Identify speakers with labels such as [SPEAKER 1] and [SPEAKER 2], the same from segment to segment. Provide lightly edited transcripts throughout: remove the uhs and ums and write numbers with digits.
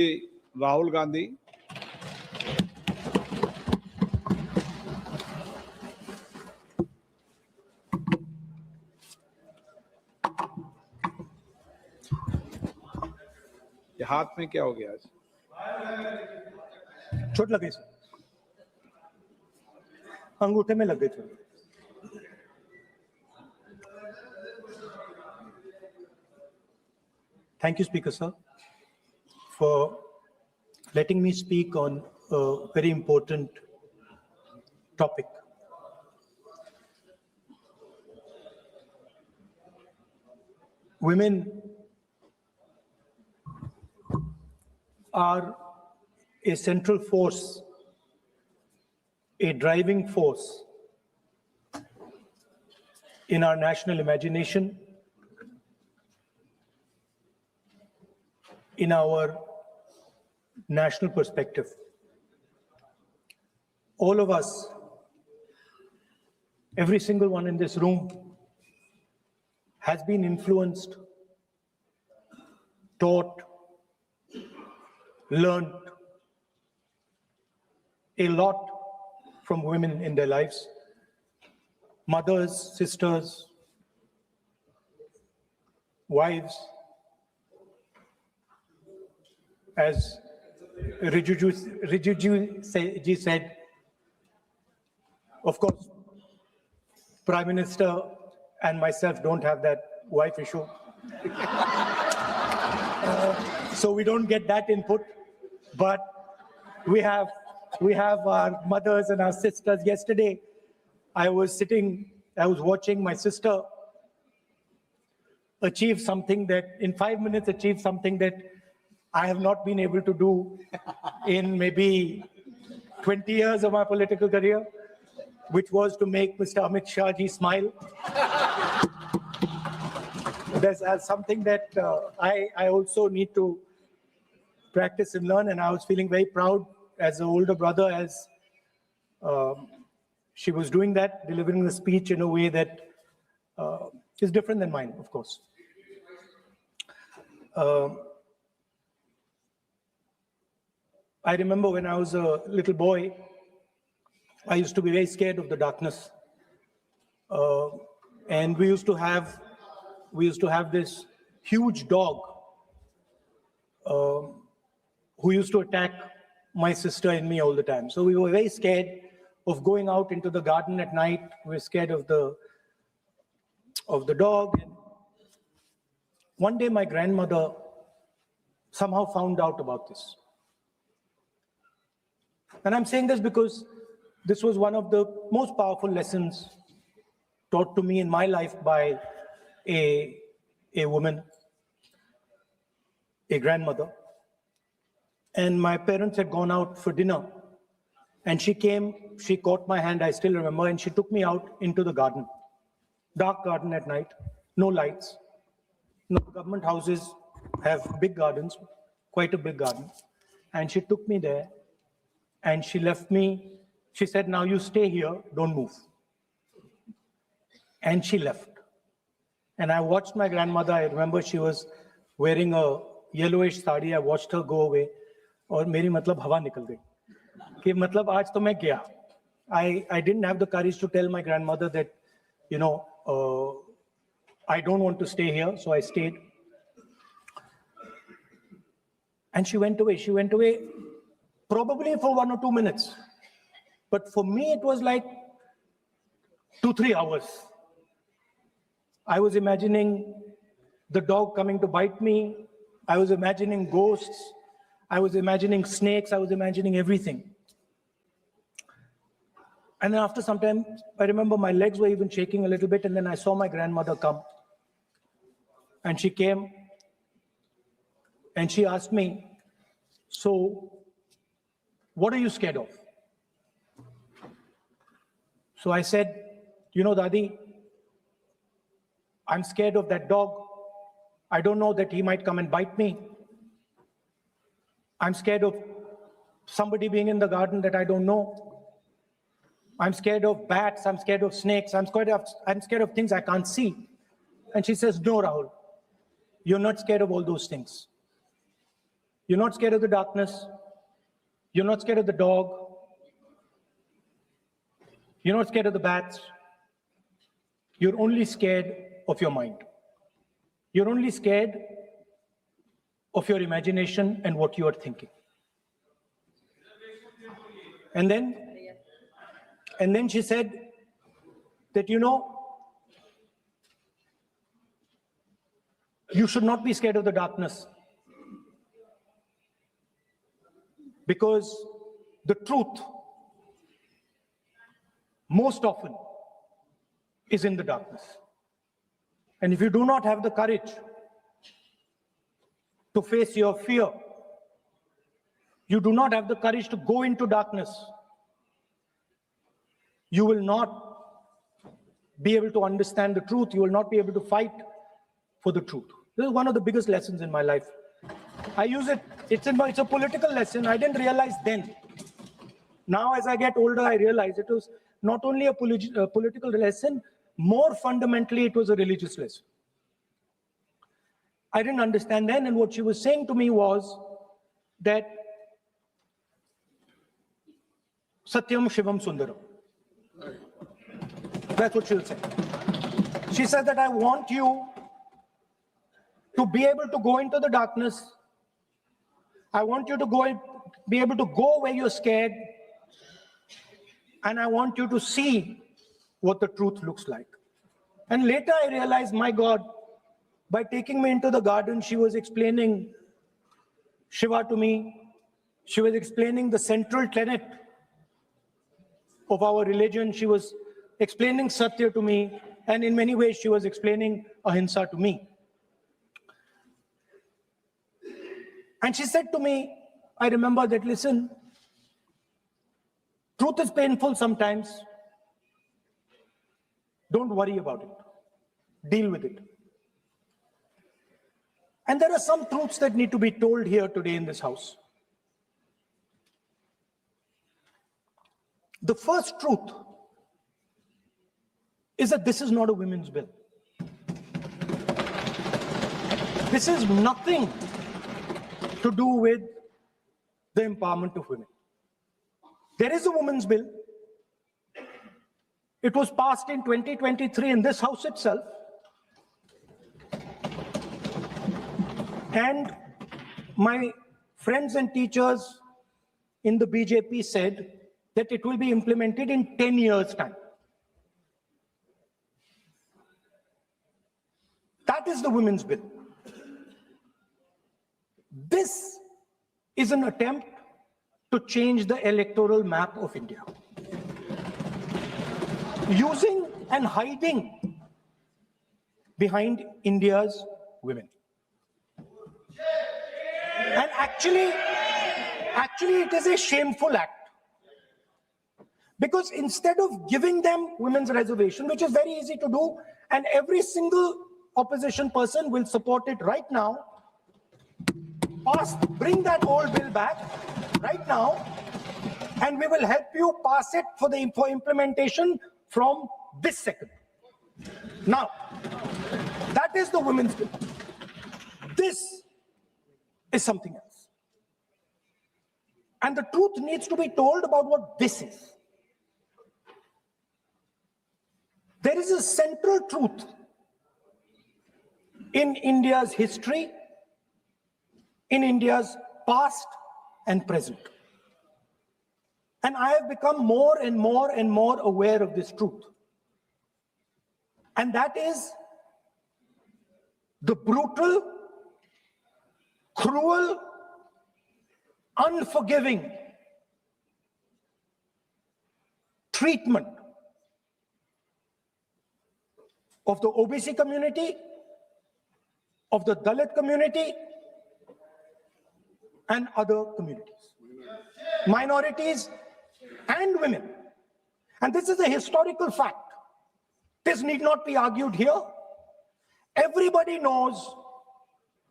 [SPEAKER 1] राहुल गांधी। ये हाथ में क्या हो गया आज?
[SPEAKER 2] चोट लगी सर, अंगूठे में लग गई चोट। Thank you, Speaker sir, for letting me speak on a very important topic. Women are a central force, a driving force in our national imagination, in our national perspective. All of us, every single one in this room, has been influenced, taught, learned a lot from women in their lives. Mothers, sisters, wives. As Rijiju ji said, of course, Prime Minister and myself don't have that wife issue. So we don't get that input, but we have our mothers and our sisters. Yesterday, I was watching my sister achieve something that, in 5 minutes, achieve something that I have not been able to do in maybe 20 years of my political career, which was to make Mr. Amit Shah ji smile. There's something that I also need to practice and learn, and I was feeling very proud as an older brother as she was doing that, delivering the speech in a way that is different than mine, of course. I remember when I was a little boy, I used to be very scared of the darkness. And we used to have this huge dog who used to attack my sister and me all the time. So we were very scared of going out into the garden at night. We were scared of the dog. And one day my grandmother somehow found out about this. And I'm saying this because this was one of the most powerful lessons taught to me in my life by a woman, a grandmother. And my parents had gone out for dinner. And she came, she caught my hand, I still remember, and she took me out into the garden. Dark garden at night, no lights. No, government houses have big gardens, quite a big garden. And she took me there and she left me. She said, now you stay here, don't move. And she left. And I watched my grandmother. I remember she was wearing a yellowish sari. I watched her go away. और मेरी मतलब हवा निकल गई कि मतलब आज तो मैं गया. I didn't have the courage to tell my grandmother that, you know, I don't want to stay here, so I stayed. And she went away. She went away probably for 1 or 2 minutes. But for me, it was like 2-3 hours. I was imagining the dog coming to bite me. I was imagining ghosts. I was imagining snakes. I was imagining everything. And then after some time, I remember my legs were even shaking a little bit. And then I saw my grandmother come. And she came and she asked me, so what are you scared of? So I said, you know, Dadi, I'm scared of that dog. I don't know that he might come and bite me. I'm scared of somebody being in the garden that I don't know. I'm scared of bats. I'm scared of snakes. I'm scared of things I can't see. And she says, no, Rahul, you're not scared of all those things. You're not scared of the darkness. You're not scared of the dog. You're not scared of the bats. You're only scared of your mind. You're only scared of your imagination and what you are thinking. And then she said that, you know, you should not be scared of the darkness, because the truth most often is in the darkness. And if you do not have the courage to face your fear, you do not have the courage to go into darkness, you will not be able to understand the truth. You will not be able to fight for the truth. This is one of the biggest lessons in my life. I use it, it's a political lesson. I didn't realize then. Now, as I get older, I realize it was not only a political lesson, more fundamentally, it was a religious lesson. I didn't understand then, and what she was saying to me was that Satyam Shivam Sundaram. That's what she'll say. She said that I want you to be able to go into the darkness. I want you to be able to go where you're scared. And I want you to see what the truth looks like. And later I realized, my God, by taking me into the garden, she was explaining Shiva to me. She was explaining the central tenet of our religion. She was explaining Satya to me. And in many ways, she was explaining Ahimsa to me. And she said to me, I remember that, listen, truth is painful sometimes. Don't worry about it. Deal with it. And there are some truths that need to be told here today in this house. The first truth is that this is not a women's bill. This is nothing to do with the empowerment of women. There is a women's bill. It was passed in 2023 in this house itself. And my friends and teachers in the BJP said that it will be implemented in 10 years' time. That is the women's bill. This is an attempt to change the electoral map of India, using and hiding behind India's women. And actually it is a shameful act, because instead of giving them women's reservation, which is very easy to do, and every single opposition person will support it right now, bring that old bill back right now, and we will help you pass it for implementation from this second. Now, that is the women's bill. This is something else. And the truth needs to be told about what this is. There is a central truth in India's history, in India's past and present. And I have become more and more and more aware of this truth. And that is the brutal, cruel, unforgiving treatment of the OBC community, of the Dalit community, and other communities, minorities and women. And this is a historical fact. This need not be argued here. Everybody knows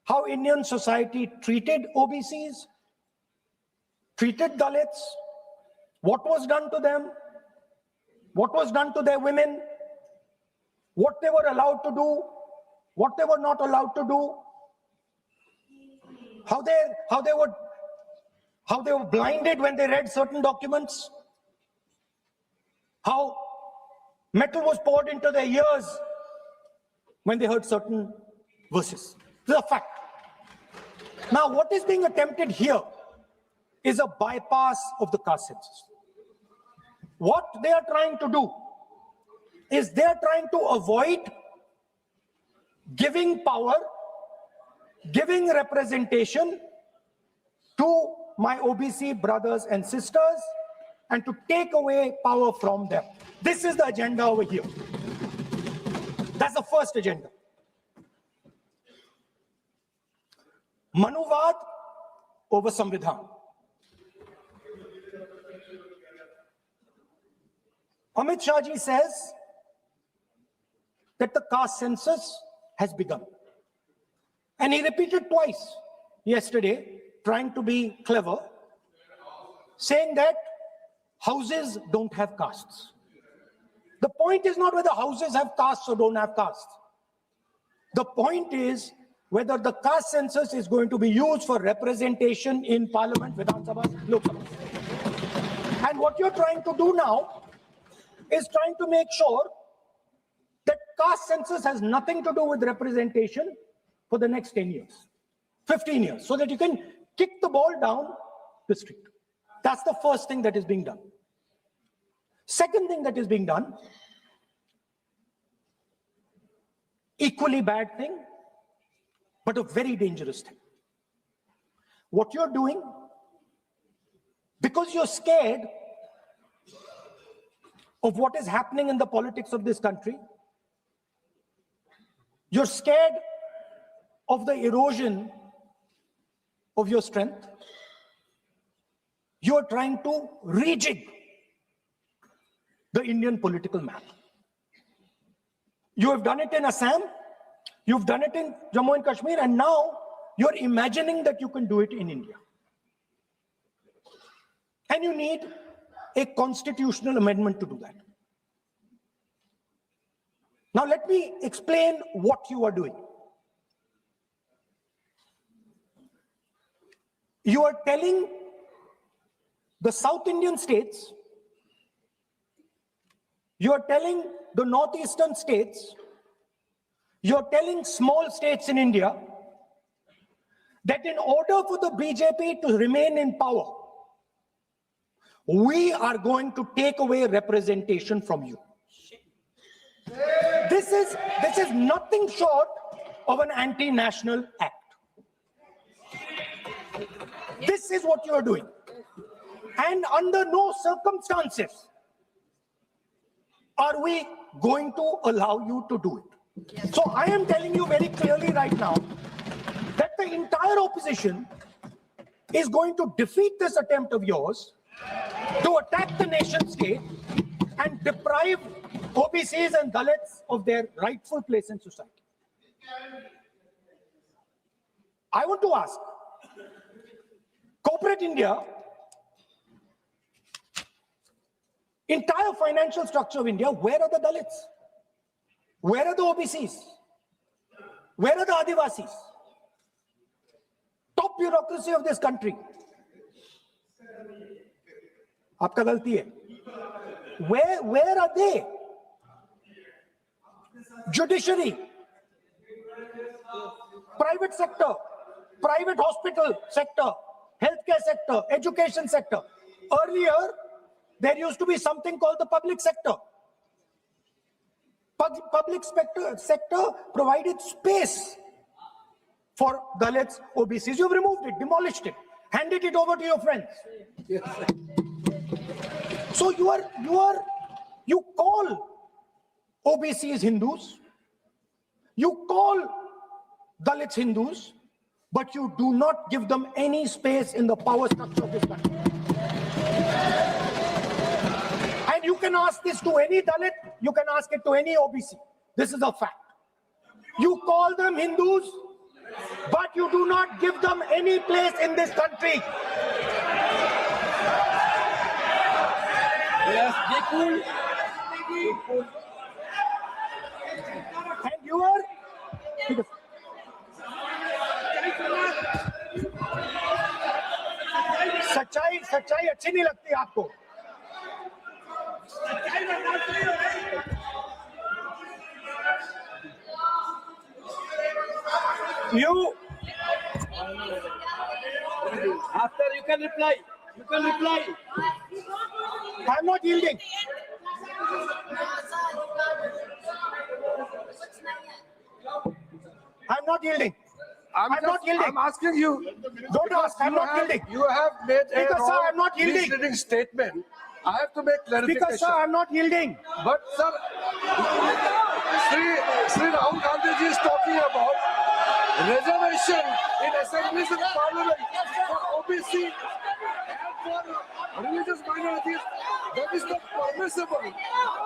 [SPEAKER 2] how Indian society treated OBCs, treated Dalits, what was done to them, what was done to their women, what they were allowed to do, what they were not allowed to do, how they were blinded when they read certain documents, how metal was poured into their ears when they heard certain verses. This is a fact. Now, what is being attempted here is a bypass of the caste census. What they are trying to do is they are trying to avoid giving power, giving representation to my OBC brothers and sisters, and to take away power from them. This is the agenda over here. That's the first agenda. Manuvad over Samvidhan. Amit Shah ji says that the caste census has begun. And he repeated twice yesterday, trying to be clever, saying that houses don't have castes. The point is not whether houses have castes or don't have castes. The point is whether the caste census is going to be used for representation in Parliament, Vidhan Sabha, Lok Sabha. And what you're trying to do now is trying to make sure that caste census has nothing to do with representation for the next 10 years, 15 years, so that you can kick the ball down the street. That's the first thing that is being done. Second thing that is being done, equally bad thing, but a very dangerous thing. What you're doing, because you're scared of what is happening in the politics of this country, you're scared of the erosion of your strength, you're trying to rejig the Indian political map. You have done it in Assam, you've done it in Jammu and Kashmir, and now you're imagining that you can do it in India. And you need a constitutional amendment to do that. Now let me explain what you are doing. You are telling the South Indian states, you are telling the northeastern states, you are telling small states in India that in order for the BJP to remain in power, we are going to take away representation from you. This is nothing short of an anti-national act. This is what you are doing. And under no circumstances are we going to allow you to do it. So I am telling you very clearly right now that the entire opposition is going to defeat this attempt of yours to attack the nation state and deprive OBCs and Dalits of their rightful place in society. I want to ask, corporate India, entire financial structure of India, where are the Dalits? Where are the OBCs? Where are the Adivasis? Top bureaucracy of this country. Aapka galti hai. Where are they? Judiciary, private sector, private hospital sector, healthcare sector, education sector. Earlier, there used to be something called the public sector. Public sector provided space for Dalits, OBCs. You've removed it, demolished it, handed it over to your friends. Yes. So you call OBCs Hindus, you call Dalits Hindus, but you do not give them any space in the power structure of this country. And you can ask this to any Dalit, you can ask it to any OBC. This is a fact. You call them Hindus, but you do not give them any place in this country.
[SPEAKER 3] Yes, be cool.
[SPEAKER 2] And you are... सच्चाई सच्चाई अच्छी नहीं लगती आपको? You,
[SPEAKER 3] After you can reply. You can reply.
[SPEAKER 2] I'm not yielding. I'm not yielding. I'm not yielding.
[SPEAKER 4] I'm asking you.
[SPEAKER 2] Don't ask. I'm not yielding.
[SPEAKER 4] You have made a
[SPEAKER 2] Speaker, sir,
[SPEAKER 4] wrong,
[SPEAKER 2] I'm not yielding.
[SPEAKER 4] misleading statement. I have to make clarification.
[SPEAKER 2] Because, sir, I'm not yielding.
[SPEAKER 4] But sir, Sri Rahul Gandhi ji is talking about reservation in assemblies and parliament for OBC and for religious minorities. That is not permissible.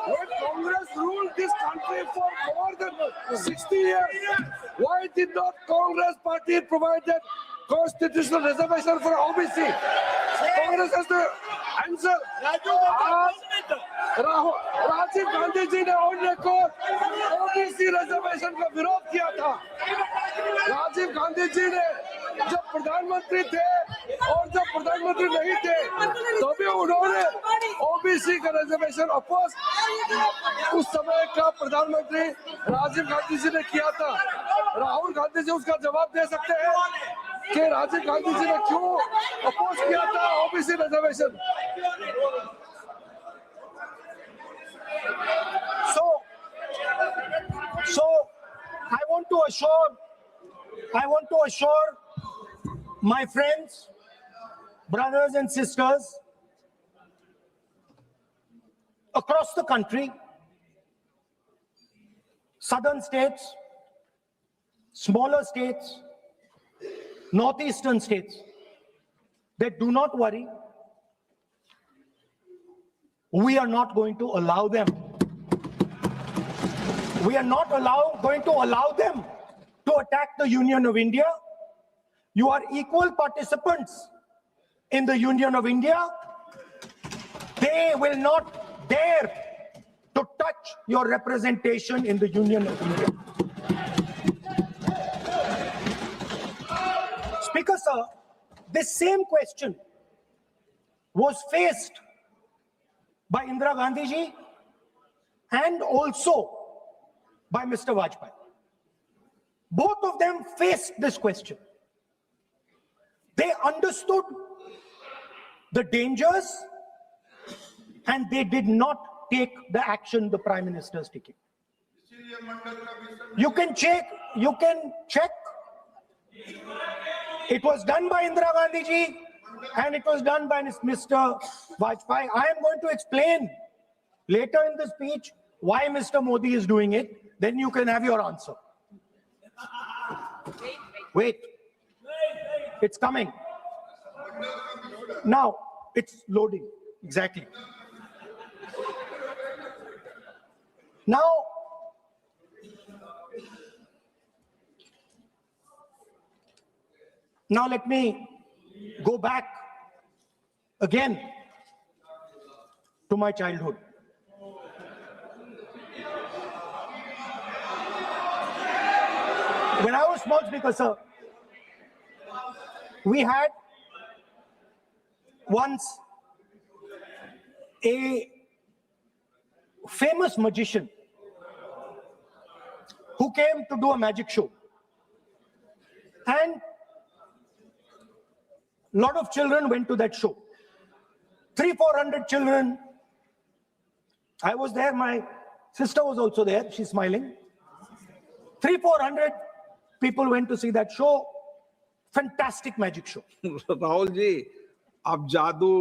[SPEAKER 4] When Congress ruled this country for more than 60 years, why did not Congress party provide that constitutional reservation for OBC? Congress has to answer. Rajiv Gandhi ji ने on record OBC reservation का विरोध किया था। राजीव गांधी जी ने जब प्रधानमंत्री थे और जब प्रधानमंत्री नहीं थे तभी उन्होंने ओबीसी का रिजर्वेशन अपोज उस समय का प्रधानमंत्री राजीव गांधी जी ने किया था। राहुल गांधी जी उसका जवाब दे सकते हैं कि राजीव गांधी जी ने क्यों अपोज किया था OBC reservation.
[SPEAKER 2] So I want to assure my friends, brothers and sisters across the country, southern states, smaller states, northeastern states, that do not worry. We are not going to allow them. We are not going to allow them to attack the Union of India. You are equal participants in the Union of India. They will not dare to touch your representation in the Union of India. Speaker, sir, this same question was faced by Indira Gandhi ji and also by Mr. Vajpayee. Both of them faced this question. They understood the dangers and they did not take the action the Prime Minister is taking. You can check. It was done by Indira Gandhi ji and it was done by Mr. Vajpayee. I am going to explain later in the speech why Mr. Modi is doing it. Then you can have your answer. Wait. It's coming. Now, it's loading. Exactly. Now, let me go back again to my childhood. When I was small, Speaker, sir, we had once a famous magician who came to do a magic show. And a lot of children went to that show. 300-400 children. I was there, my sister was also there, she's smiling. 300-400 people went to see that show. Fantastic magic show.
[SPEAKER 1] Rahul ji, आप जादू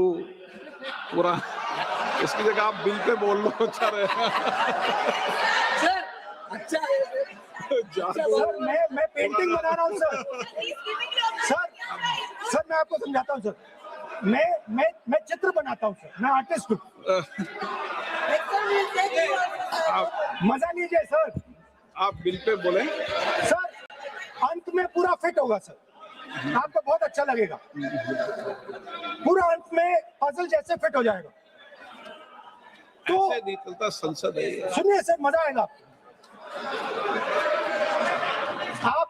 [SPEAKER 1] पूरा इसकी जगह आप bill pay बोल लो। अच्छा रहेगा।
[SPEAKER 3] Sir, अच्छा है।
[SPEAKER 2] सर, मैं पेंटिंग बना रहा हूँ सर। सर, मैं आपको समझाता हूँ सर। मैं चित्र बनाता हूँ सर। मैं आर्टिस्ट हूँ। मजा लीजिए सर।
[SPEAKER 1] आप बिल पे बोले।
[SPEAKER 2] सर, अंत में पूरा फिट होगा सर। आपको बहुत अच्छा लगेगा। पूरा अंत में पजल जैसे फिट हो जाएगा। तो
[SPEAKER 1] ऐसे नहीं चलता संसद है।
[SPEAKER 2] सुनिए सर, मजा आएगा। आप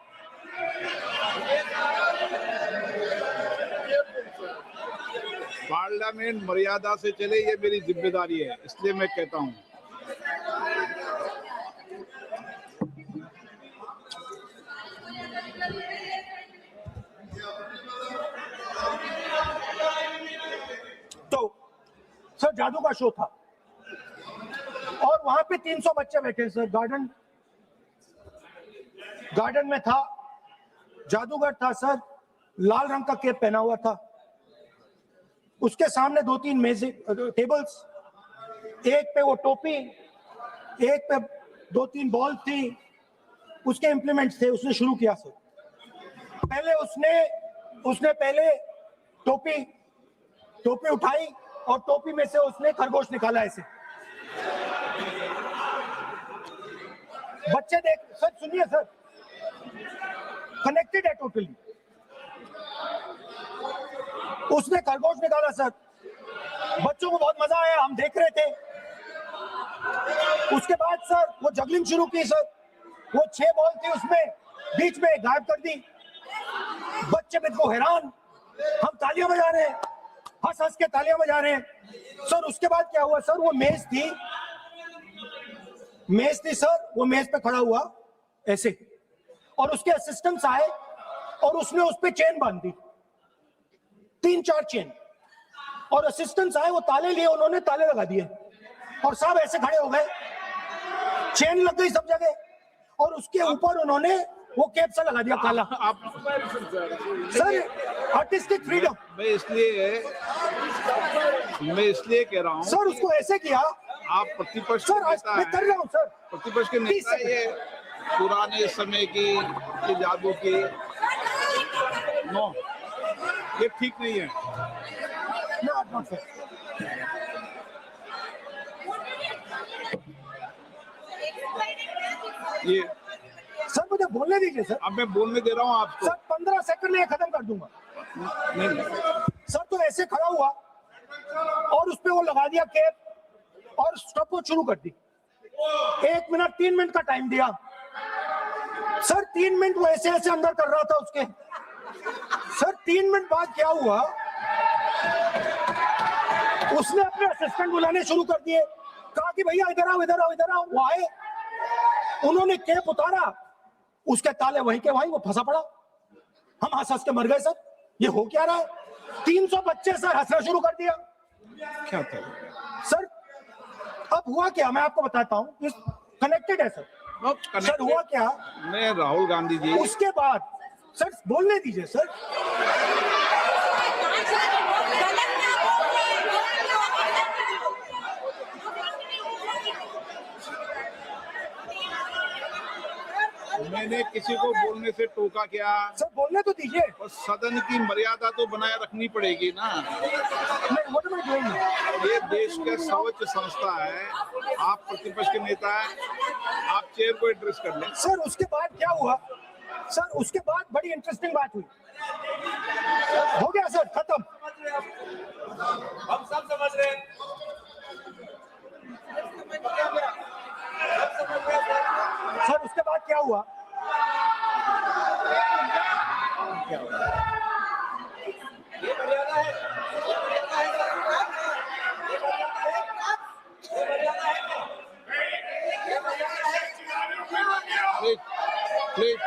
[SPEAKER 1] पार्लियामेंट मर्यादा से चले, ये मेरी जिम्मेदारी है, इसलिए मैं कहता हूँ।
[SPEAKER 2] तो सर जादू का शो था और वहां पे 300 बच्चे बैठे सर। गार्डन में था, जादूगर था सर, लाल रंग का कैप पहना हुआ था। उसके सामने 2-3 मेज टेबल्स, एक पे वो टोपी, एक पे 2-3 बॉल थी, उसके इंप्लीमेंट्स थे। उसने शुरू किया सर, पहले उसने पहले टोपी उठाई और टोपी में से उसने खरगोश निकाला ऐसे। बच्चे देख सर, सुनिए सर, कनेक्टेड है टोटली। उसने खरगोश निकाला सर, बच्चों को बहुत मजा आया, हम देख रहे थे। उसके बाद सर वो जगलिंग शुरू की सर, वो 6 बॉल थी उसमें बीच में गायब कर दी। बच्चे बिल्कुल हैरान, हम तालियां बजा रहे हैं, हंस के तालियां बजा रहे हैं सर। उसके बाद क्या हुआ सर, वो मेज थी सर, वो मेज पे खड़ा हुआ ऐसे, और उसके असिस्टेंट्स आए और उसने उस पे चेन बांध दी, 3-4 चेन, और असिस्टेंट्स आए, वो ताले लिए, उन्होंने ताले लगा दिए और सब ऐसे खड़े हो गए, चेन लग गई सब जगह, और उसके ऊपर उन्होंने वो कैप सा लगा दिया काला।
[SPEAKER 1] आप
[SPEAKER 2] सर आर्टिस्टिक फ्रीडम।
[SPEAKER 1] मैं इसलिए कह रहा हूँ
[SPEAKER 2] सर उसको ऐसे किया।
[SPEAKER 1] आप प्रतिपक्ष
[SPEAKER 2] सर
[SPEAKER 1] के नेता
[SPEAKER 2] मैं कर रहा हूँ सर।
[SPEAKER 1] प्रतिपक्ष के नेता, ये पुराने समय की ये जादू की नो, ये ठीक नहीं है।
[SPEAKER 2] No, sir.
[SPEAKER 1] ये
[SPEAKER 2] सर मुझे बोलने दीजिए सर।
[SPEAKER 1] अब मैं बोलने दे रहा हूँ आपको।
[SPEAKER 2] सर 15 सेकंड में खत्म कर दूंगा।
[SPEAKER 1] नहीं,
[SPEAKER 2] सर तो ऐसे खड़ा हुआ और उस पे वो लगा दिया कैप और स्टॉपवॉच शुरू कर दी। 1 मिनट 3 मिनट का टाइम दिया सर। 3 मिनट वो ऐसे ऐसे अंदर कर रहा था उसके। सर 3 मिनट बाद क्या हुआ, उसने अपने असिस्टेंट बुलाने शुरू कर दिए, कहा कि भैया इधर आओ इधर आओ इधर आओ। वो आए, उन्होंने कैप उतारा, उसके ताले वहीं के वहीं, वो फंसा पड़ा। हम हंस के मर गए सर, ये हो क्या रहा है। 300 बच्चे सर हंसना शुरू कर दिया।
[SPEAKER 1] क्या था
[SPEAKER 2] सर अब हुआ क्या, मैं आपको बताता हूँ, कनेक्टेड है सर। सर हुआ क्या,
[SPEAKER 1] मैं राहुल गांधी जी,
[SPEAKER 2] उसके बाद सर बोलने दीजिए सर।
[SPEAKER 1] मैंने किसी को बोलने से टोका क्या?
[SPEAKER 2] सर बोलने तो दीजिए।
[SPEAKER 1] और सदन की मर्यादा तो बनाए रखनी पड़ेगी ना।
[SPEAKER 2] What am I doing?
[SPEAKER 1] ये देश का सर्वोच्च संस्था है, आप प्रतिपक्ष के नेता हैं, आप चेयर को एड्रेस कर लें।
[SPEAKER 2] सर उसके बाद क्या हुआ, सर उसके बाद बड़ी इंटरेस्टिंग बात हुई। हो गया सर, खत्म।
[SPEAKER 3] हम सब समझ रहे हैं।
[SPEAKER 2] सर उसके बाद क्या हुआ,
[SPEAKER 3] ये मर्यादा है।
[SPEAKER 1] प्लीज प्लीज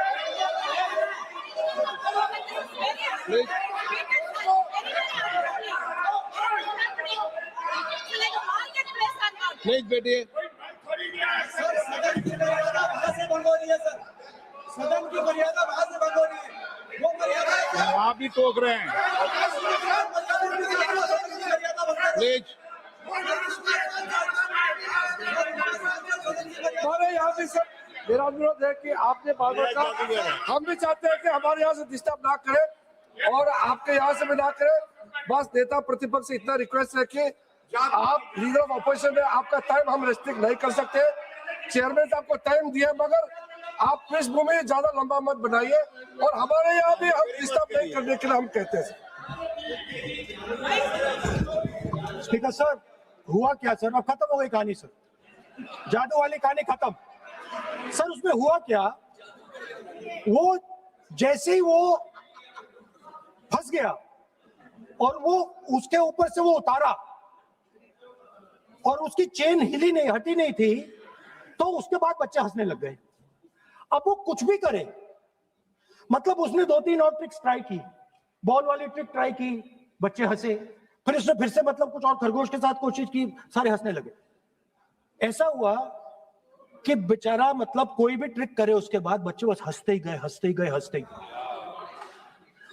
[SPEAKER 1] प्लीज बैठिए।
[SPEAKER 3] सदन की मर्यादा वहां से भंग हो रही है सर। सदन की मर्यादा वहां से भंग हो रही है। वो मर्यादा
[SPEAKER 1] वहाँ भी टोक रहे हैं। प्लीज
[SPEAKER 4] हमारे यहाँ भी सर मेरा अनुरोध है कि आपने बार बार कहा, हम भी चाहते हैं कि हमारे यहाँ से डिस्टर्ब ना करें और आपके यहाँ से भी ना करें। बस नेता प्रतिपक्ष से इतना रिक्वेस्ट है कि आप लीडर ऑफ अपोजिशन है, आपका टाइम हम रेस्ट्रिक्ट नहीं कर सकते। चेयरमैन साहब को टाइम दिया, मगर आप पृष्ठभूमि ज्यादा लंबा मत बनाइए और हमारे यहाँ भी हम डिस्टर्ब नहीं करने के लिए हम कहते हैं।
[SPEAKER 2] स्पीकर सर हुआ क्या सर, अब खत्म हो गई कहानी सर, जादू वाली कहानी खत्म। सर उसमें हुआ क्या, वो जैसे ही वो फंस गया और वो उसके ऊपर से वो उतारा और उसकी चेन हिली नहीं, हटी नहीं थी, तो उसके बाद बच्चे हंसने लग गए। अब वो कुछ भी करे, मतलब उसने 2-3 और ट्रिक्स ट्राई की, बॉल वाली ट्रिक ट्राई की, बच्चे हंसे, फिर उसने फिर से मतलब कुछ और खरगोश के साथ कोशिश की, सारे हंसने लगे। ऐसा हुआ कि बेचारा मतलब कोई भी ट्रिक करे उसके बाद बच्चे बस हंसते ही गए, हंसते ही गए, हंसते ही गए।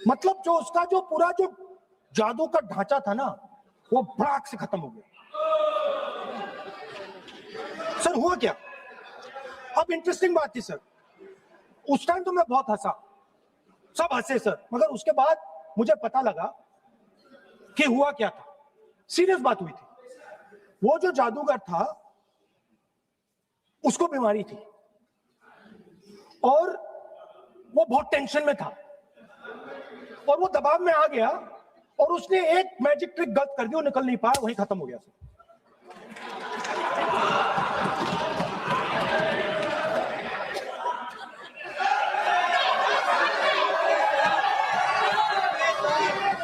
[SPEAKER 2] मतलब जो उसका जो पूरा जो जादू का ढांचा था ना, वो भड़ाक से खत्म हो गया। सर हुआ क्या? अब इंटरेस्टिंग बात थी सर, उस टाइम तो मैं बहुत हंसा, सब हंसे सर, मगर उसके बाद मुझे पता लगा कि हुआ क्या था। सीरियस बात हुई थी। वो जो जादूगर था उसको बीमारी थी और वो बहुत टेंशन में था और वो दबाव में आ गया और उसने एक मैजिक ट्रिक गलत कर दी, वो निकल नहीं पाया, वहीं खत्म हो गया सर।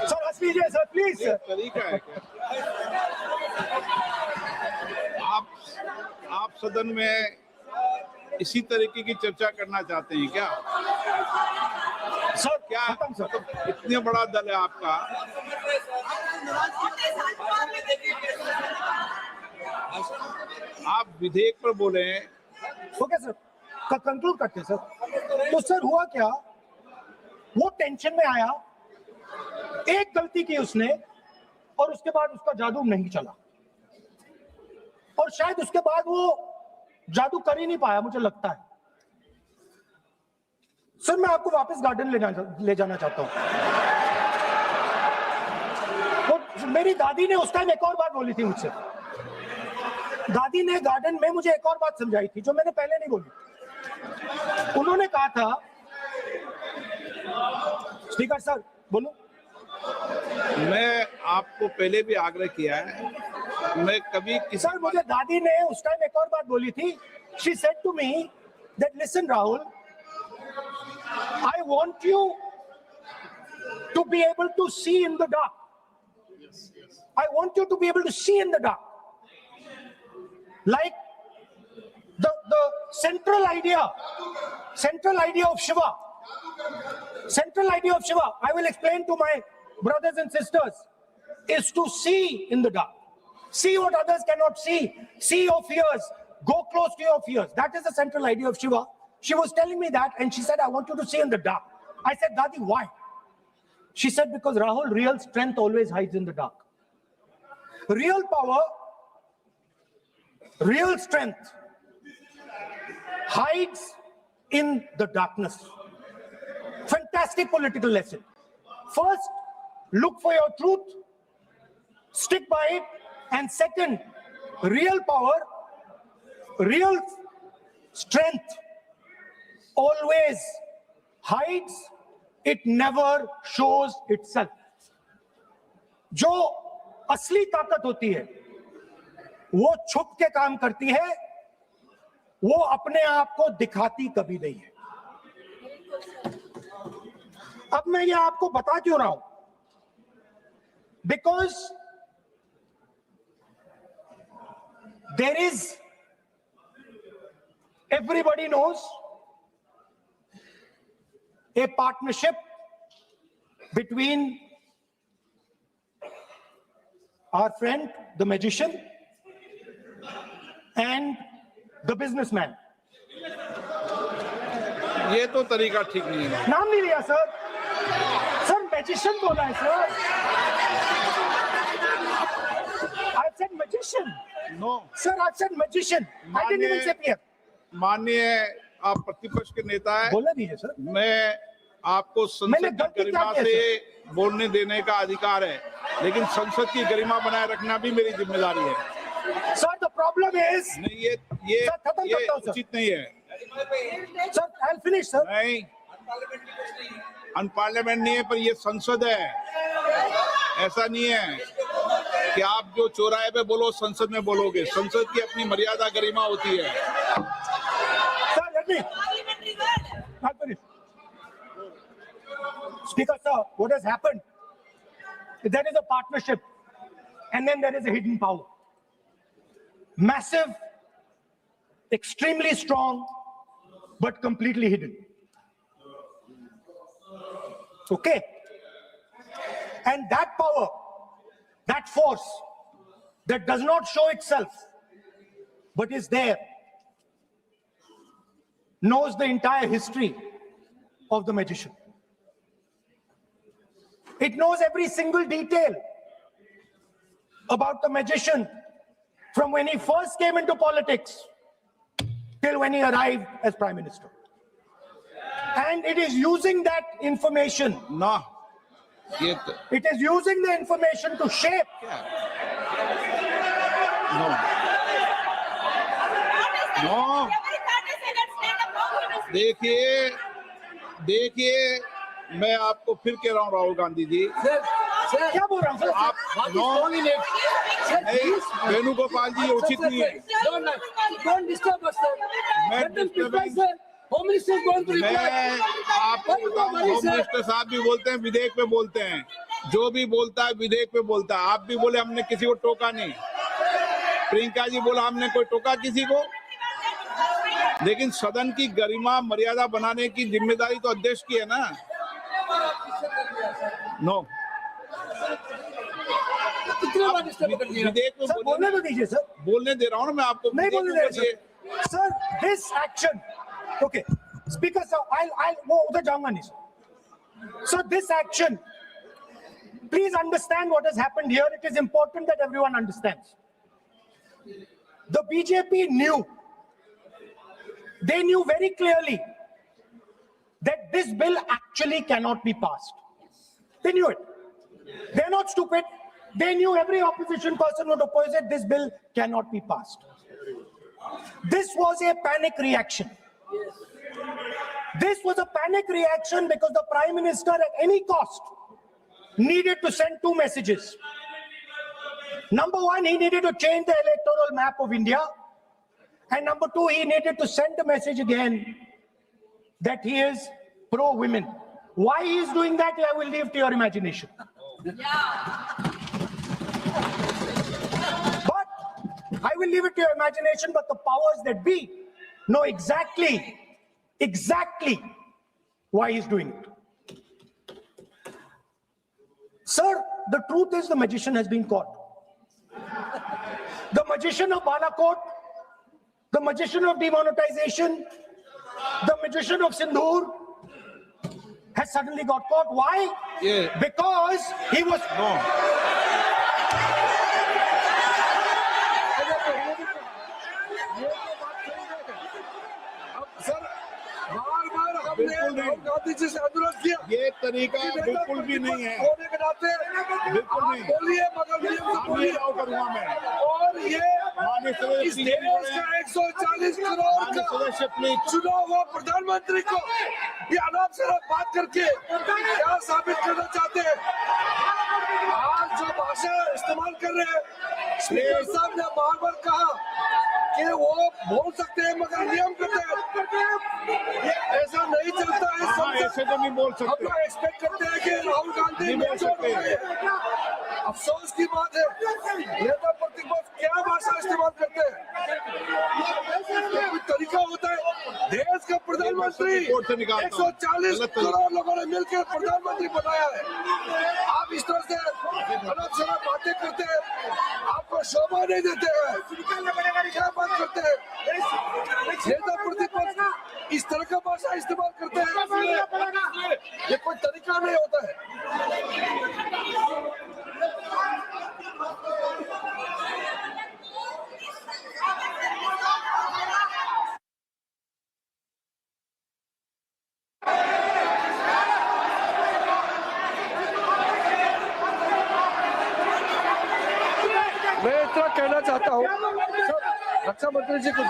[SPEAKER 2] सर हंस लीजिए सर, प्लीज
[SPEAKER 1] ये
[SPEAKER 2] सर।
[SPEAKER 1] तरीका है क्या? आप सदन में इसी तरीके की चर्चा करना चाहते हैं क्या?
[SPEAKER 2] सर
[SPEAKER 1] क्या
[SPEAKER 2] खत्म सर।
[SPEAKER 1] मतलब इतने बड़ा दल है आपका, आप विधेयक पर बोले,
[SPEAKER 2] ओके सर, कंक्लूड करते हैं सर। तो सर हुआ क्या, वो टेंशन में आया, एक गलती की उसने और उसके बाद उसका जादू नहीं चला और शायद उसके बाद वो जादू कर ही नहीं पाया, मुझे लगता है। सर मैं आपको वापस गार्डन ले जाना चाहता हूं। तो मेरी दादी ने उस टाइम एक और बात बोली थी मुझसे, दादी ने गार्डन में मुझे एक और बात समझाई थी जो मैंने पहले नहीं बोली। उन्होंने कहा था, स्पीकर सर बोलो।
[SPEAKER 1] मैं आपको पहले भी आग्रह किया है, मैं कभी
[SPEAKER 2] सर मुझे दादी ने उस टाइम एक और बात बोली थी। She said to me that listen Rahul, I want you to be able to see in the dark. I want you to be able to see in the dark. Like the central idea of Shiva. Central idea of Shiva, I will explain to my brothers and sisters, is to see in the dark. See what others cannot see. See your fears. Go close to your fears. That is the central idea of Shiva. She was telling me that and she said, I want you to see in the dark. I said, Dadi, why? She said, because Rahul, real strength always hides in the dark. Real power, real strength hides in the darkness. Fantastic political lesson. First, look for your truth, stick by it, and second, real power, real strength always hides, it never shows itself. जो असली ताकत होती है वो छुप के काम करती है, वो अपने आप को दिखाती कभी नहीं है। अब मैं ये आपको बता क्यों रहा हूं? Because there is, everybody knows, a partnership between our friend, the magician, and the businessman.
[SPEAKER 1] ये तो तरीका ठीक नहीं है।
[SPEAKER 2] नाम नहीं लिया सर, सर मैजिशियन बोला है sir. I said magician.
[SPEAKER 1] No.
[SPEAKER 2] Sir, I said magician. I didn't even say peer.
[SPEAKER 1] माननीय आप प्रतिपक्ष के नेता है,
[SPEAKER 2] बोला दीजिए सर।
[SPEAKER 1] मैं आपको संसद
[SPEAKER 2] मैंने
[SPEAKER 1] की
[SPEAKER 2] गलती क्या
[SPEAKER 1] गरिमा
[SPEAKER 2] की है,
[SPEAKER 1] से बोलने देने का अधिकार है, लेकिन संसद की गरिमा बनाए रखना भी मेरी जिम्मेदारी है।
[SPEAKER 2] Sir, the problem is,
[SPEAKER 1] नहीं, ये
[SPEAKER 2] सर, खत्म करता हूं, सर।
[SPEAKER 1] उचित नहीं है।
[SPEAKER 2] sir, I'll finish, sir.
[SPEAKER 1] नहीं, अनपार्लियामेंट नहीं है, पर ये संसद है। ऐसा नहीं है कि आप जो चौराहे पे बोलो संसद में बोलोगे। संसद की अपनी मर्यादा गरिमा होती है।
[SPEAKER 2] Sir, let me. I'll finish. Speaker, sir, what has happened there is a partnership, and then there is a hidden power. Massive, extremely strong, but completely hidden. Okay? And that power, that force that does not show itself, but is there, knows the entire history of the magician. It knows every single detail about the magician from when he first came into politics till when he arrived as Prime Minister. And it is using that information,
[SPEAKER 1] ना ये
[SPEAKER 2] it is using the information to shape.
[SPEAKER 1] No no देखिए मैं आपको फिर कह रहा हूँ राहुल गांधी जी,
[SPEAKER 2] क्या बोल रहा हूँ सर?
[SPEAKER 1] आप वेणुगोपाल जी, ये उचित नहीं है।
[SPEAKER 4] Don't disturb us, sir.
[SPEAKER 1] मैं
[SPEAKER 4] Let them reply,
[SPEAKER 1] disturbing-
[SPEAKER 4] sir. Home Minister is going to reply.
[SPEAKER 1] मैं आपको बताऊं, होम मिनिस्टर साहब भी बोलते हैं, विधेयक पे बोलते हैं, जो भी बोलता है विधेयक पे बोलता है। आप भी बोले हमने किसी को टोका नहीं, प्रियंका जी बोला हमने कोई टोका किसी को, लेकिन सदन की गरिमा मर्यादा बनाने की जिम्मेदारी तो अध्यक्ष की है ना। नो
[SPEAKER 4] कितने बार disturb कर दिया?
[SPEAKER 1] विधेयक पे
[SPEAKER 2] सर बोलने तो दीजिए सर।
[SPEAKER 1] बोलने दे रहा हूँ ना मैं आपको।
[SPEAKER 2] नहीं बोलने दे
[SPEAKER 1] विधेयक
[SPEAKER 2] रहे sir. Sir, this action, okay, Speaker sir, I'll वो उधर जाऊंगा नहीं sir. So this action, please understand what has happened here. It is important that everyone understands. The BJP knew, they knew very clearly that this bill actually cannot be passed. They knew it. They're not stupid. They knew every opposition person would oppose it. This bill cannot be passed. This was a panic reaction. This was a panic reaction because the Prime Minister at any cost needed to send two messages. Number one, he needed to change the electoral map of India. And number two, he needed to send the message again that he is pro-women. Why he is doing that, I will leave to your imagination. But I will leave it to your imagination, but the powers that be know exactly why he's doing it. Sir, the truth is the magician has been caught. The magician of Balakot, the magician of demonetization, the magician of Sindhur has suddenly got caught. Why?
[SPEAKER 1] Yeah.
[SPEAKER 2] Because he was...
[SPEAKER 4] sir बार-बार हमने राहुल गांधी जी से अनुरोध किया,
[SPEAKER 1] ये तरीका बिल्कुल भी नहीं है।
[SPEAKER 4] होने के नाते
[SPEAKER 1] बिल्कुल नहीं।
[SPEAKER 4] बोलिए, मगर नियम से बोलिए।
[SPEAKER 1] करूंगा मैं।
[SPEAKER 4] और ये
[SPEAKER 1] माननीय सदस्य
[SPEAKER 4] इस देश का 140 करोड़ का
[SPEAKER 1] सदस्य प्लीज
[SPEAKER 4] चुनाव हुआ प्रधानमंत्री को ये अनाप शराब बात करके क्या साबित करना चाहते हैं? आज जो भाषा इस्तेमाल कर रहे हैं, स्पीकर साहब ने बार-बार कहा कि वो बोल सकते हैं मगर नियम करते हैं। ये ऐसा नहीं चलता है।
[SPEAKER 1] हाँ, ऐसे तो नहीं बोल
[SPEAKER 4] हम
[SPEAKER 1] सकते।
[SPEAKER 4] लोग एक्सपेक्ट करते हैं कि राहुल गांधी
[SPEAKER 1] नहीं बोल सकते।
[SPEAKER 4] अफसोस की बात है, नेता प्रतिपक्ष क्या भाषा इस्तेमाल करते हैं? ये कोई तरीका होता है? देश का प्रधानमंत्री
[SPEAKER 1] रिपोर्ट से निकालता हूं।
[SPEAKER 4] 140
[SPEAKER 1] गलत
[SPEAKER 4] करोड़ लोगों ने मिलकर प्रधानमंत्री बनाया है। आप इस तरह से अनाप शराब बातें करते हैं, आपको शोभा नहीं देते हैं। क्या बात करते हैं? नेता प्रतिपक्ष इस तरह का भाषा इस्तेमाल करते हैं, ये कोई तरीका नहीं होता है। मैं इतना कहना चाहता हूँ, रक्षा मंत्री जी को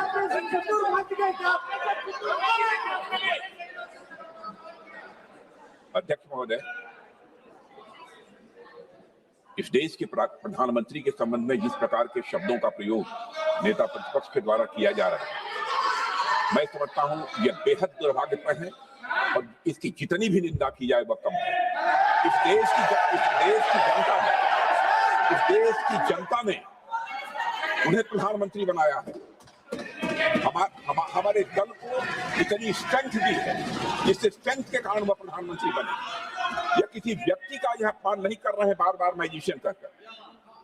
[SPEAKER 5] अध्यक्ष महोदय, इस देश के प्रधानमंत्री के संबंध में जिस प्रकार के शब्दों का प्रयोग नेता प्रतिपक्ष के द्वारा किया जा रहा है, मैं समझता हूं यह बेहद दुर्भाग्यपूर्ण है और इसकी जितनी भी निंदा की जाए वह कम है। इस देश की जनता ने उन्हें प्रधानमंत्री बनाया है। हमारे दल को इतनी स्ट्रेंथ दी है, जिससे स्ट्रेंथ के कारण वह प्रधानमंत्री बने। यह किसी व्यक्ति का यह अपमान नहीं कर रहे हैं, बार बार मैजिशियन कहकर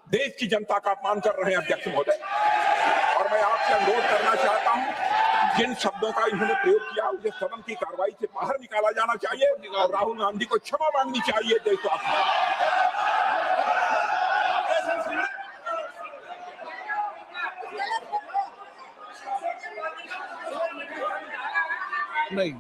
[SPEAKER 5] देश की जनता का अपमान कर रहे हैं अध्यक्ष महोदय। और मैं आपसे अनुरोध करना चाहता हूं, जिन शब्दों का इन्होंने प्रयोग किया उसे सदन की कार्रवाई से बाहर निकाला जाना चाहिए और राहुल गांधी को क्षमा मांगनी चाहिए देशवासियों।
[SPEAKER 1] नहीं,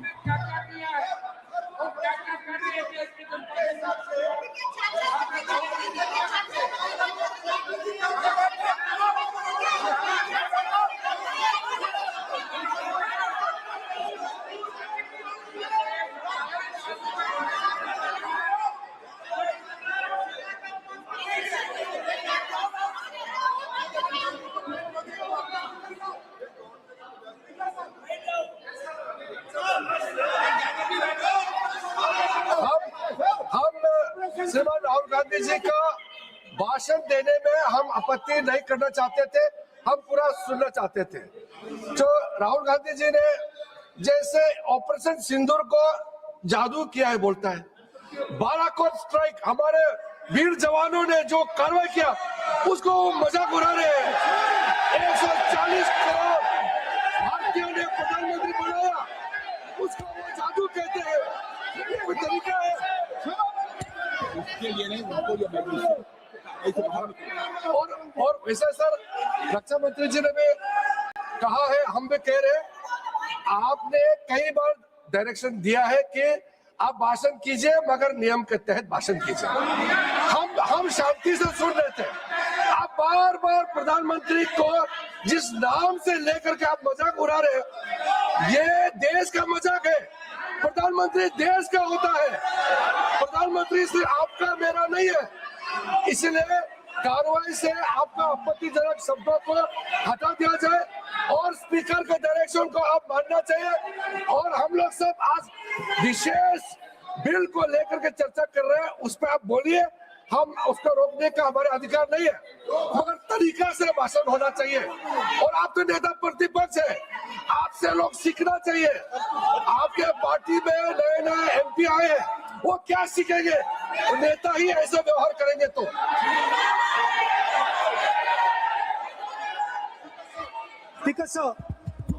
[SPEAKER 4] हम श्रीमान राहुल गांधी जी का भाषण देने में हम आपत्ति नहीं करना चाहते थे, हम पूरा सुनना चाहते थे। जो राहुल गांधी जी ने जैसे ऑपरेशन सिंदूर को जादू किया है बोलता है, बालाकोट स्ट्राइक हमारे वीर जवानों ने जो कार्रवाई किया उसको मजाक उड़ा रहे हैं। 140 करोड़ भारतीयों ने प्रधानमंत्री बनाया, उसको वो जादू कहते हैं। ये कोई तरीका है?
[SPEAKER 1] इसके लिए नहीं, उनको ये मैजिशियन ऐसे बाहर।
[SPEAKER 4] और वैसे सर रक्षा मंत्री जी ने भी कहा है, हम भी कह रहे हैं, आपने कई बार डायरेक्शन दिया है कि आप भाषण कीजिए मगर नियम के तहत भाषण कीजिए। हम शांति से सुन रहे थे, आप बार बार प्रधानमंत्री को जिस नाम से लेकर के आप मजाक उड़ा रहे हैं, ये देश का मजाक है। प्रधानमंत्री देश का होता है, प्रधानमंत्री सिर्फ आपका मेरा नहीं है। इसलिए कार्रवाई से आपका आपत्तिजनक शब्दों को हटा दिया जाए और स्पीकर के डायरेक्शन को आप मानना चाहिए। और हम लोग सब आज विशेष बिल को लेकर के चर्चा कर रहे हैं, उस पर आप बोलिए, हम उसको रोकने का हमारे अधिकार नहीं है, मगर तरीका से भाषण होना चाहिए। और आप तो नेता प्रतिपक्ष है, आपसे लोग सीखना चाहिए। आपके पार्टी में नए नए एमपी आए हैं, वो क्या सीखेंगे? नेता ही ऐसा व्यवहार करेंगे तो।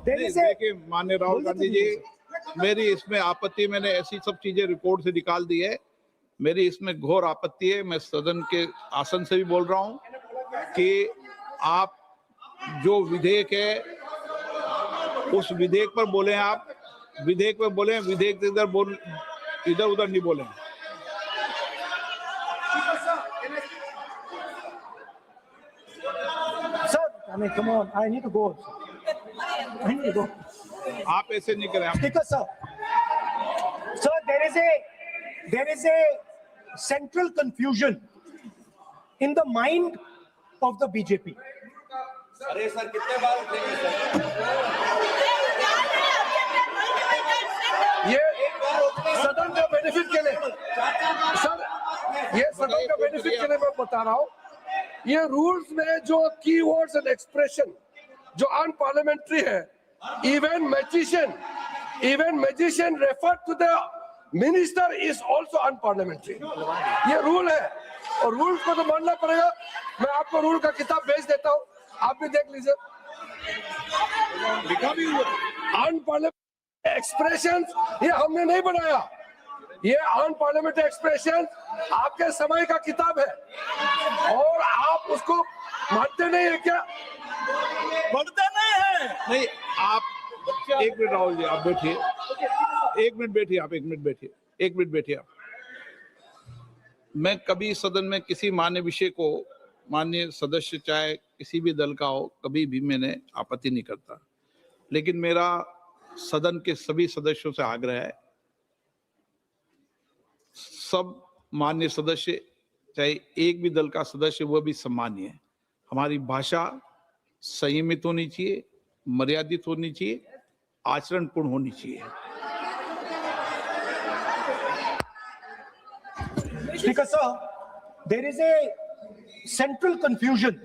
[SPEAKER 1] देखिए माननीय राहुल गांधी जी, मेरी इसमें आपत्ति, मैंने ऐसी सब चीजें रिपोर्ट से निकाल दी है। मेरी इसमें घोर आपत्ति है। मैं सदन के आसन से भी बोल रहा हूं कि आप जो विधेयक है उस विधेयक पर बोले, आप विधेयक पर बोले, विधेयक इधर उधर नहीं बोले।
[SPEAKER 2] Sir, I mean, come on, I need to go. I need to go.
[SPEAKER 1] आप ऐसे नहीं करें।
[SPEAKER 2] Speaker, sir. Sir, there is a central confusion in the mind of the BJP.
[SPEAKER 3] अरे सर कितने बार उठेंगे सर?
[SPEAKER 4] ये सदन का बेनिफिट के लिए सर, ये सदन का बेनिफिट के लिए मैं बता रहा हूँ, ये रूल्स में जो कीवर्ड्स एंड एक्सप्रेशन जो अनपार्लियामेंट्री है, even magician refer to the minister is also unparliamentary. ये रूल है और रूल्स को तो मानना पड़ेगा। मैं आपको रूल का किताब भेज देता हूँ, आप भी देख लीजिए। अनपार्लियामेंट्री एक्सप्रेशन ये हमने नहीं बनाया, ये अनपार्लियामेंट्री एक्सप्रेशन आपके समय का किताब है और आप उसको मानते नहीं है क्या?
[SPEAKER 3] पढ़ते नहीं है।
[SPEAKER 1] नहीं, आप एक मिनट राहुल जी, आप बैठिए, एक मिनट बैठिए, आप एक मिनट बैठिए आप। मैं कभी सदन में किसी मान्य विषय को, माननीय सदस्य चाहे किसी भी दल का हो, कभी भी मैंने आपत्ति नहीं करता। लेकिन मेरा सदन के सभी सदस्यों से आग्रह है, सब मान्य सदस्य, चाहे एक भी दल का सदस्य, वह भी सम्मानीय है। हमारी भाषा संयमित होनी चाहिए, मर्यादित होनी चाहिए, आचरणपूर्ण होनी चाहिए।
[SPEAKER 2] Speaker, sir, there is a central confusion,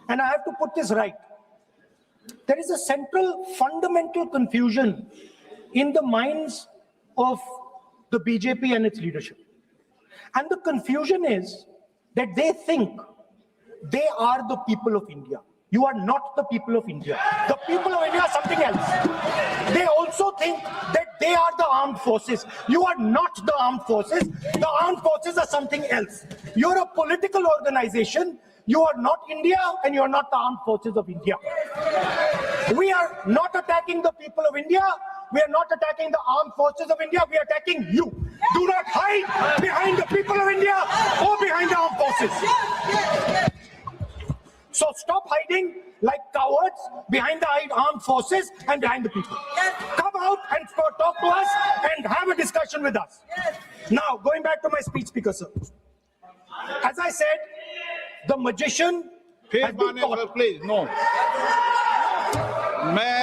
[SPEAKER 2] and I have to put this right. There is a central fundamental confusion in the minds of the BJP and its leadership. And the confusion is that they think they are the people of India. You are not the people of India. The people of India are something else. They also think that they are the armed forces. You are not the armed forces. The armed forces are something else. You're a political organization. You are not India, and you are not the armed forces of India. We are not attacking the people of India. We are not attacking the armed forces of India. We are attacking you. Do not hide behind the people of India or behind the armed forces. So stop hiding like cowards behind the armed forces and behind the people. Come out and talk to us and have a discussion with us. Now, going back to my speech, Speaker, sir. As I said, the magician has been caught.
[SPEAKER 1] Please no, मैं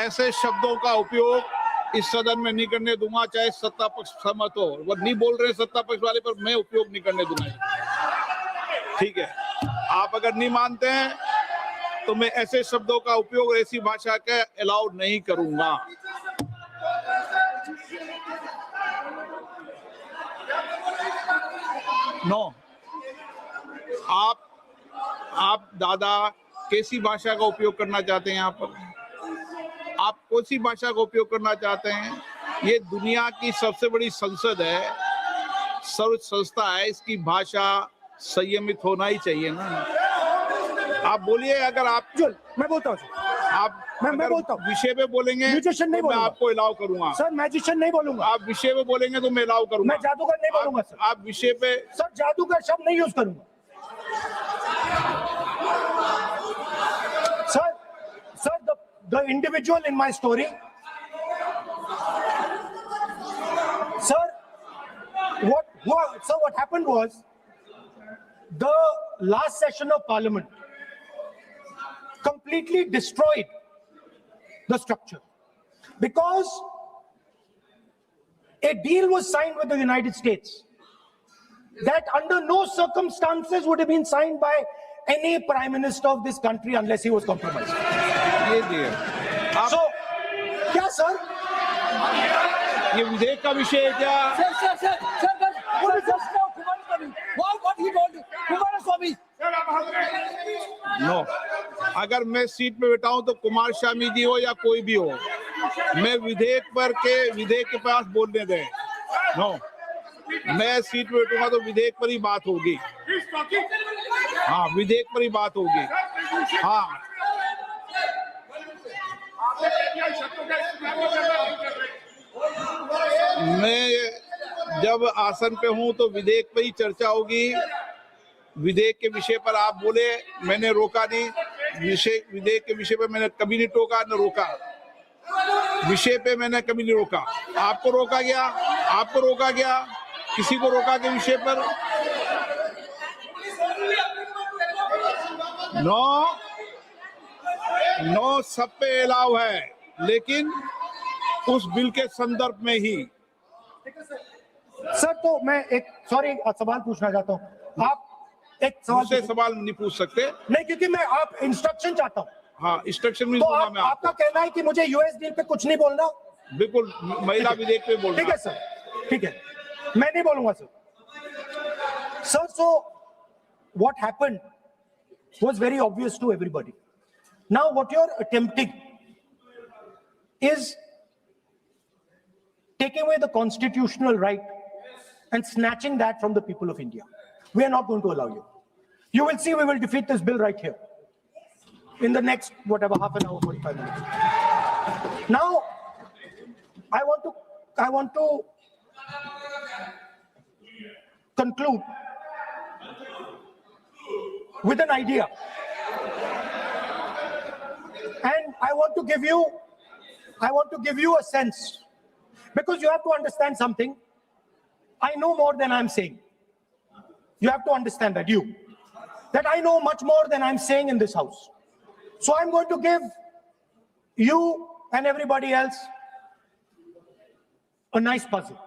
[SPEAKER 1] ऐसे शब्दों का उपयोग इस सदन में नहीं करने दूंगा, चाहे सत्ता पक्ष सहमत हो। वो नहीं बोल रहे सत्ता पक्ष वाले, पर मैं उपयोग नहीं करने दूंगा। ठीक है, आप अगर नहीं मानते हैं तो मैं ऐसे शब्दों का उपयोग, ऐसी भाषा का अलाउ नहीं करूंगा। नो, आप दादा कैसी भाषा का उपयोग करना चाहते हैं? यहाँ पर आप कौन सी भाषा का उपयोग करना चाहते हैं? ये दुनिया की सबसे बड़ी संसद है, सर्व संस्था है, इसकी भाषा संयमित होना ही चाहिए ना। आप बोलिए, अगर आप
[SPEAKER 2] मैं बोलता हूँ,
[SPEAKER 1] आप
[SPEAKER 2] मैं बोलता हूँ,
[SPEAKER 1] विषय पे बोलेंगे
[SPEAKER 2] म्यूजिशियन नहीं
[SPEAKER 1] तो मैं
[SPEAKER 2] बोलूंगा।
[SPEAKER 1] आपको अलाउ करूंगा।
[SPEAKER 2] सर, मैजिशियन नहीं बोलूंगा।
[SPEAKER 1] आप विषय पे बोलेंगे तो मैं अलाउ करूंगा।
[SPEAKER 2] मैं जादूगर नहीं बोलूंगा सर।
[SPEAKER 1] आप विषय पे,
[SPEAKER 2] सर, जादूगर शब्द नहीं यूज करूंगा। Sir, the individual in my story, sir, what happened was, the last session of Parliament completely destroyed the structure because a deal was signed with the United States that under no circumstances would have been signed by any prime minister of this country unless he was compromised.
[SPEAKER 1] ये दिए आप,
[SPEAKER 2] So, क्या sir?
[SPEAKER 1] ये विधेयक का विषय है क्या?
[SPEAKER 3] What he told you, Kumaraswamy.
[SPEAKER 1] No, अगर मैं सीट पे बैठा हूं तो कुमार स्वामी जी हो या कोई भी हो, मैं विधेयक के पास बोलने दें। नो, मैं सीट पे बैठूंगा तो विधेयक पर ही बात होगी। हाँ, विधेयक पर ही बात होगी। हाँ, मैं जब आसन पे हूं तो विधेयक पे ही चर्चा होगी। विधेयक के विषय पर आप बोले, मैंने रोका नहीं। विधेयक के विषय पे मैंने कभी नहीं टोका न रोका। विषय पे मैंने कभी नहीं रोका। आपको रोका गया, किसी को रोका के विषय पर? नो, सब पे अलाउ है, लेकिन उस बिल के संदर्भ में ही।
[SPEAKER 2] सर, तो मैं एक सवाल पूछना चाहता हूँ। आप एक
[SPEAKER 1] सवाल नहीं पूछ सकते।
[SPEAKER 2] नहीं, क्योंकि मैं आप इंस्ट्रक्शन चाहता हूँ।
[SPEAKER 1] हाँ, इंस्ट्रक्शन भी
[SPEAKER 2] तो
[SPEAKER 1] दूंगा मैं आपको।
[SPEAKER 2] आपका कहना है कि मुझे यूएस डील पे कुछ नहीं बोलना?
[SPEAKER 1] बिल्कुल, महिला विधेयक पे बोलना।
[SPEAKER 2] ठीक है सर, ठीक है, मैं नहीं बोलूंगा sir. Sir, so what happened was very obvious to everybody. Now what you're attempting is taking away the constitutional right and snatching that from the people of India. We are not going to allow you. You will see we will defeat this bill right here in the next, whatever, half an hour, 45 minutes. Now, I want to conclude with an idea. And I want to give you a sense, because you have to understand something. I know more than I'm saying. You have to understand that I know much more than I'm saying in this house. So I'm going to give you and everybody else a nice puzzle.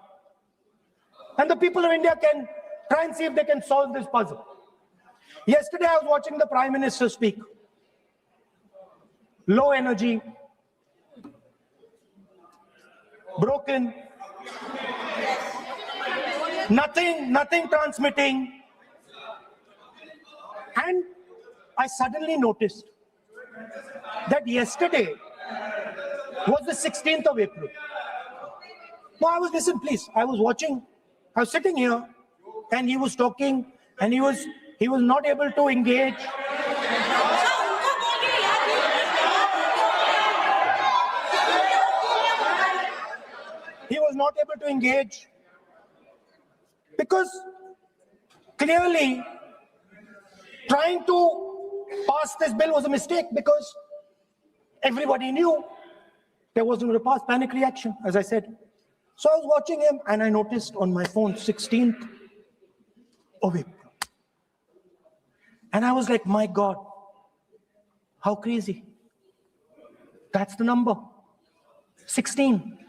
[SPEAKER 2] And the people of India can try and see if they can solve this puzzle. Yesterday, I was watching the Prime Minister speak. Low energy, broken, nothing transmitting. And I suddenly noticed that yesterday was the 16th of April. No, listen, please. I was sitting here and he was talking and he was not able to engage. He was not able to engage because clearly trying to pass this bill was a mistake because everybody knew there wasn't going to pass. Panic reaction, as I said. So I was watching him and I noticed on my phone 16th of April. And I was like, my God, how crazy. That's the number. 16.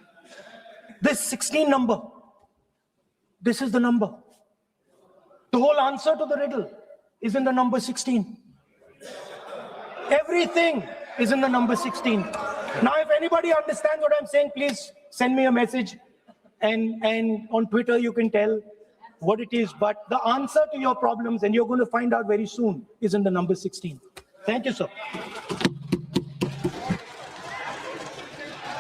[SPEAKER 2] This 16 number. This is the number. The whole answer to the riddle is in the number 16. Everything is in the number 16. Now, if anybody understands what I'm saying, please send me a message. And on Twitter, you can tell what it is. But the answer to your problems, and you're going to find out very soon, is in the number 16. Thank you, sir.